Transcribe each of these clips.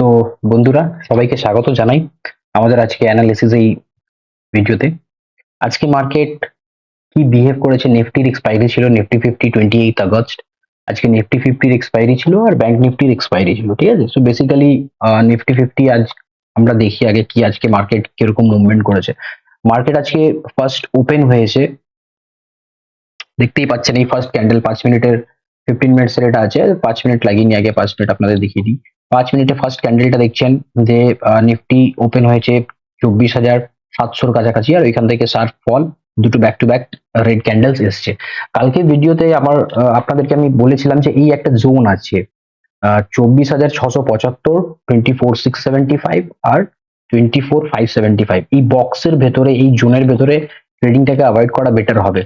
তো বন্ধুরা, সবাইকে স্বাগত জানাই আমাদের আজকে অ্যানালিসিস এই ভিডিওতে। আজকে মার্কেট কি বিহেভ করেছে, নিফটির এক্সপায়ারি ছিল নিফটি 50 28 আগস্ট। আজকে নিফটি 50-র এক্সপায়ারি ছিল আর ব্যাংক নিফটির এক্সপায়ারি ছিল, ঠিক আছে। সো বেসিক্যালি নিফটি 50 আজ আমরা দেখি আগে কি আজকে মার্কেট কিরকম মুভমেন্ট করেছে। মার্কেট আজকে ফার্স্ট ওপেন হয়েছে, দেখতেই পাচ্ছেন এই ফার্স্ট ক্যান্ডেল 5 মিনিটের 15 মিনিটস এর এটা আছে, 5 মিনিট লাগিয়ে আগে 5 মিনিট আপনাদের দেখিয়ে দিই। 5 মিনিটে ফার্স্ট ক্যান্ডেলটা দেখছেন যে নিফটি ওপেন হয়েছে 24,700-র কাছাকাছি, আর ওইখান থেকে শার্প ফল, দুটো back to back red candles এসছে। কালকে ভিডিওতে আপনাদেরকে আমি বলেছিলাম যে এই একটা জোন আছে 24,675, 24,675 আর 24,575, এই বক্সের ভেতরে, এই জোনের ভেতরে ট্রেডিংটাকে অ্যাভয়েড করা বেটার হবে।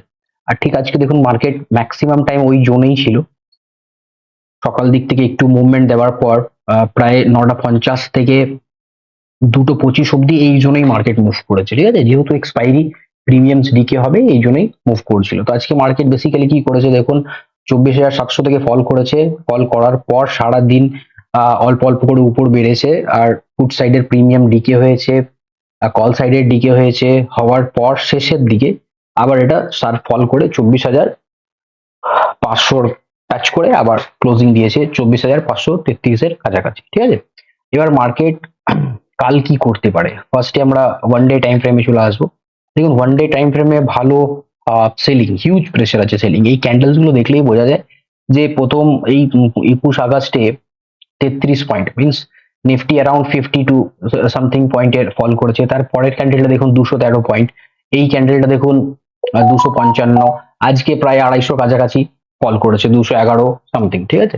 আর ঠিক আজকে দেখুন মার্কেট ম্যাক্সিমাম টাইম ওই জোনেই ছিল। সকাল দিক থেকে একটু মুভমেন্ট দেওয়ার পর প্রায় 9:50 থেকে 2:25 অব্দি এই জোনেই মার্কেট মুভ করেছে, ঠিক আছে। যেহেতু এক্সপায়ারি প্রিমিয়ামস ডিকে হবে এই জন্যই মুভ করছিল। তো আজকে মার্কেট বেসিক্যালি কি করেছে দেখুন, 24,700 থেকে ফল করেছে। ফল করার পর সারা দিন অল্প অল্প করে উপর বেড়েছে, আর ফুড সাইডের প্রিমিয়াম ডিকে হয়েছে, কল সাইডের ডিকে হয়েছে, হওয়ার পর শেষের দিকে আবার এটা শার্প ফল করে 24,500 টাচ করে আবার ক্লোজিং দিয়েছে 24,533-এর কাছাকাছি, ঠিক আছে। এবার মার্কেট কাল কি করতে পারে, ফার্স্টে আমরা ওয়ান ডে টাইম ফ্রেমে চলে আসবো। দেখুন ওয়ান ডে টাইম ফ্রেমে ভালো সেলিং, হিউজ প্রেসার আছে সেলিং। এই ক্যান্ডেলস গুলো দেখলেই বোঝা যায় যে প্রথম এই 21 আগস্টে 33 point, means Nifty around 50 two something পয়েন্টের ফল করেছে। তার পরের ক্যান্ডেলটা দেখুন 213 পয়েন্ট, এই ক্যান্ডেলটা দেখুন 255, আজকে প্রায় 250 কাছাকাছি ফল করেছে, 211 সামথিং, ঠিক আছে।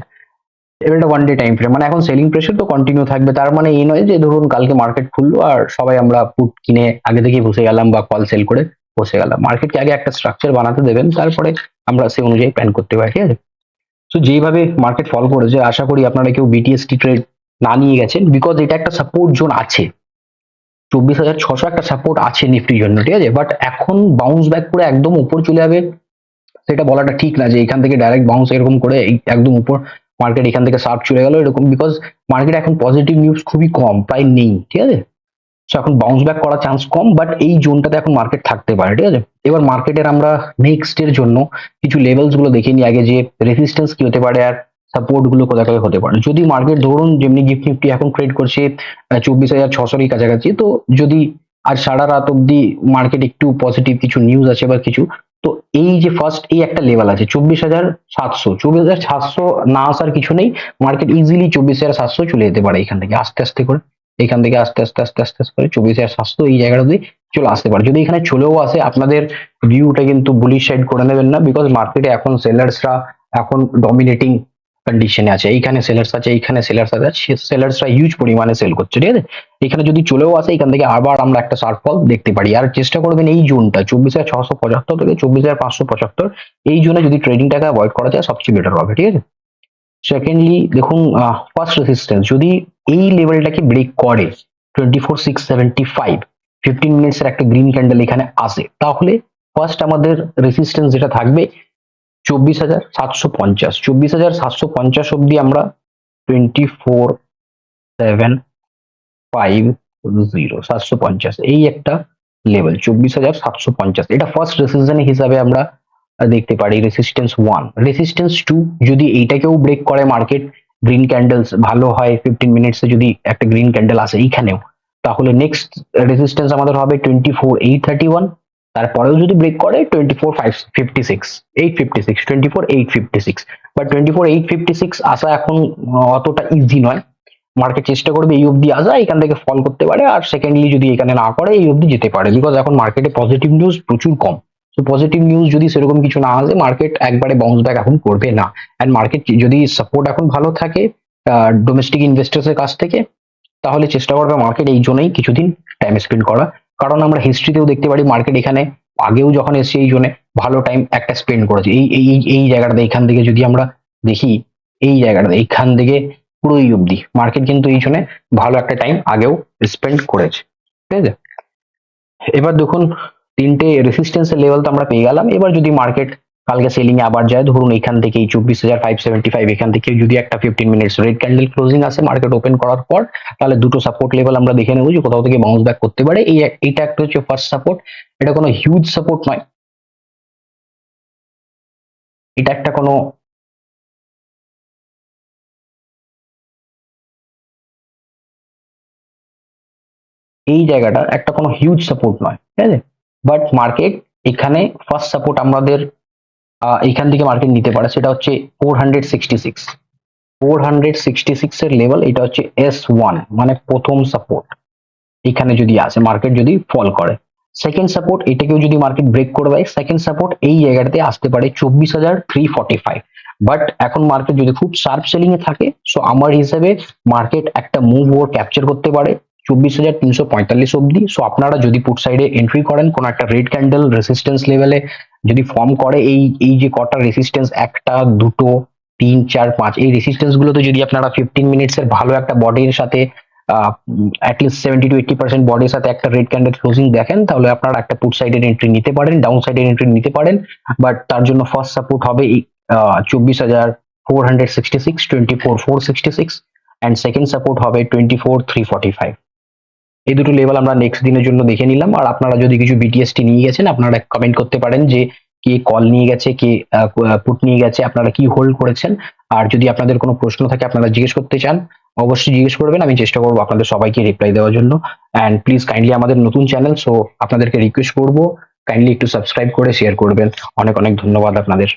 এবার এটা ওয়ান ডে টাইম ফ্রেম, মানে এখন সেলিং প্রেসার তো কন্টিনিউ থাকবে। তার মানে এই নয় যে ধরুন কালকে মার্কেট খুললো আর সবাই আমরা পুট কিনে আগে থেকেই বসে গেলাম বা কল সেল করে বসে গেলাম। মার্কেটকে আগে একটা স্ট্রাকচার বানাতে দেবেন, তারপরে আমরা সেই অনুযায়ী প্ল্যান করতে পারি, ঠিক আছে। তো যেইভাবে মার্কেট ফল করেছে, আশা করি আপনারা কেউ বিটিএসটি ট্রেড না নিয়ে গেছেন, বিকজ এটা একটা সাপোর্ট জোন আছে। 24,600 একটা সাপোর্ট আছে নিফটির জন্য, ঠিক আছে। বাট এখন বাউন্স ব্যাক করে একদম উপর চলে যাবে সেটা বলাটা ঠিক না, যে এখান থেকে ডাইরেক্ট বাউন্স এরকম করে একদম উপর মার্কেট এখান থেকে শার্প চলে গেল এরকম, বিকজ মার্কেট এখন পজিটিভ নিউজ খুবই কম, প্রায় নেই, ঠিক আছে। সো এখন বাউন্স ব্যাক করার চান্স কম, বাট এই জোনটাতে এখন মার্কেট থাকতে পারে, ঠিক আছে। এবার মার্কেটের আমরা নেক্সট এর জন্য কিছু লেভেলস গুলো দেখে নিই আগে, যে রেজিস্ট্যান্স কি হতে পারে আর সাপোর্ট গুলো কোথায় কোথায় হতে পারে। যদি মার্কেট ধরুন যেমনি গিফট নিফটি এখন ট্রেড করছে 24,600-র কাছাকাছি, তো যদি আর সারা রাত অব্দি মার্কেট একটু পজিটিভ কিছু নিউজ আছে বা কিছু, তো এই যে ফার্স্ট এই একটা লেভেল আছে 24,700, 24,700 না আসার কিছু নেই, মার্কেট ইজিলি 24,700 চলে যেতে পারে এখান থেকে আস্তে আস্তে করে। এখান থেকে আস্তে আস্তে আস্তে আস্তে আস্তে করে 24,700 এই জায়গাটা অব্দি চলে আসতে পারে। যদি এখানে চলেও আসে, আপনাদের ভিউটা কিন্তু বুলিশ সাইড করে নেবেন না, বিকজ মার্কেটে এখন সেলার্সরা এখন ডমিনেটিং কন্ডিশনে আছে। এইখানে সেলার্স আছে, এইখানে সেলার্স আছে, সেলার্সরা হিউজ পরিমাণে সেল করছে, ঠিক আছে। এখানে যদি চলেও আসে, এখান থেকে আবার আমরা একটা শার্প ফল দেখতে পারি। আর চেষ্টা করবেন এই জোনটা 24,675 থেকে 24,575, এই জোনে যদি ট্রেডিংটাকে অ্যাভয়েড করা যায় সবচেয়ে বেটার হবে, ঠিক আছে। সেকেন্ডলি দেখুন ফার্স্ট রেজিস্ট্যান্স যদি এই লেভেলটাকে ব্রেক করে 24,675, 15 মিনিটস এর একটা গ্রিন ক্যান্ডেল এখানে আসে, তাহলে ফার্স্ট আমাদের রেজিস্ট্যান্স যেটা থাকবে 24,750, 24,750 অব্দি আমরা 24,750 এই একটা লেভেল 24,750, এটা ফার্স্ট রেজিস্ট্যান্স হিসাবে আমরা দেখতে পারি। রেজিস্ট্যান্স 1, রেজিস্ট্যান্স 2, যদি এইটাকেও ব্রেক করে মার্কেট, গ্রিন ক্যান্ডেলস ভালো হয়, 15 মিনিটসে যদি একটা গ্রিন ক্যান্ডেল আসে এইখানেও, তাহলে নেক্সট রেজিস্ট্যান্স আমাদের হবে 24,831। তারপরেও যদি ব্রেক করে 24,556, 856, 24,856, বাট 24,856 আসা এখন অতটা ইজি নয়। মার্কেট চেষ্টা করবে এই অবধি আসা, এখান থেকে ফল করতে পারে, আর সেকেন্ডলি যদি এখানে না করে এই অবধি যেতে পারে, বিকজ এখন মার্কেটে পজিটিভ নিউজ প্রচুর কম। তো পজিটিভ নিউজ যদি সেরকম কিছু না আসে, মার্কেট একবারে বাউন্স ব্যাক এখন করবে না। এন্ড মার্কেট যদি সাপোর্ট এখন ভালো থাকে ডোমেস্টিক ইনভেস্টার্স এর কাছ থেকে, তাহলে চেষ্টা করবে মার্কেট এই জন্যই কিছুদিন টাইম স্পেন্ড করা। কারণ আমরা হিস্ট্রিতেও দেখতে পারি মার্কেট এখানে আগেও যখন এসছে এই জন্য ভালো টাইম একটা স্পেন্ড করেছে। এই এই এই জায়গাটাতে এখান থেকে যদি আমরা দেখি, এই জায়গাটাতে এইখান থেকে পুরো এই অবধি মার্কেট কিন্তু এই জন্য ভালো একটা টাইম আগেও স্পেন্ড করেছে, ঠিক আছে। এবার দেখুন তিনটে রেসিস্টেন্সের লেভেল তো আমরা পেয়ে গেলাম। এবার যদি মার্কেট কালকে সেলিং এ আবার যায়, ধরুন এখান থেকে 24,575 এখান থেকে যদি একটা 15 মিনিটস রেড ক্যান্ডেল ক্লোজিং আসে মার্কেট ওপেন করার পর, তাহলে দুটো সাপোর্ট লেভেল আমরা দেখে নেবো যে কোথাও থেকে বাউন্স ব্যাক করতে পারে। এইটা একটা হচ্ছে ফার্স্ট সাপোর্ট। এটা কোনো হিউজ সাপোর্ট নয়, এটা একটা কোনো এই জায়গাটা একটা কোনো হিউজ সাপোর্ট নয়, ঠিক আছে। বাট মার্কেট এখানে ফার্স্ট সাপোর্ট আমাদের এখান থেকে মার্কেট নিতে পারে, সেটা হচ্ছে 466। 466 এর লেভেল, এটা হচ্ছে S1 মানে প্রথম সাপোর্ট। এখানে যদি আসে মার্কেট যদি ফল করে, সেকেন্ড সাপোর্ট এটাকেও যদি মার্কেট ব্রেক করে দেয়, সেকেন্ড সাপোর্ট এই জায়গাটাতে আসতে পারে 24,345। বাট এখন মার্কেট যদি খুব শার্প সেলিং এ থাকে, সো আমার হিসাবে মার্কেট একটা মুভ ওভার ক্যাপচার করতে পারে 24,345 অব্দি। সো আপনারা যদি পুট সাইডে এন্ট্রি করেন, কোন একটা রেড ক্যান্ডেল রেসিস্টেন্স লেভেলে যদি ফর্ম করে, এই যে কটা রেসিস্টেন্স, একটা, দুটো, 3, 4, 5, এই রেসিস্টেন্স গুলোতে যদি আপনারা 15 মিনিটস এর ভালো একটা বডির সাথে অ্যাটলিস্ট 70 to 80% বডির সাথে একটা রেড ক্যান্ডেল ক্লোজিং দেখেন, তাহলে আপনারা একটা পুট সাইডের এন্ট্রি নিতে পারেন, ডাউন সাইডের এন্ট্রি নিতে পারেন। বাট তার জন্য ফার্স্ট সাপোর্ট হবে 24,466, 24,466, অ্যান্ড সেকেন্ড সাপোর্ট হবে 24,345। এই দুটো লেভেল আমরা নেক্সট দিনের জন্য দেখে নিলাম। আর আপনারা যদি কিছু বিটিএসটি নিয়ে গেছেন, আপনারা কমেন্ট করতে পারেন যে কে কল নিয়ে গেছে, কে পুট নিয়ে গেছে, আপনারা কি হোল্ড করেছেন। আর যদি আপনাদের কোনো প্রশ্ন থাকে, আপনারা জিজ্ঞেস করতে চান, অবশ্যই জিজ্ঞেস করবেন, আমি চেষ্টা করবো আপনাদের সবাইকে রিপ্লাই দেওয়ার জন্য। অ্যান্ড প্লিজ কাইন্ডলি আমাদের নতুন চ্যানেল, সো আপনাদেরকে রিকোয়েস্ট করবো কাইন্ডলি একটু সাবস্ক্রাইব করে শেয়ার করবেন। অনেক অনেক ধন্যবাদ আপনাদের।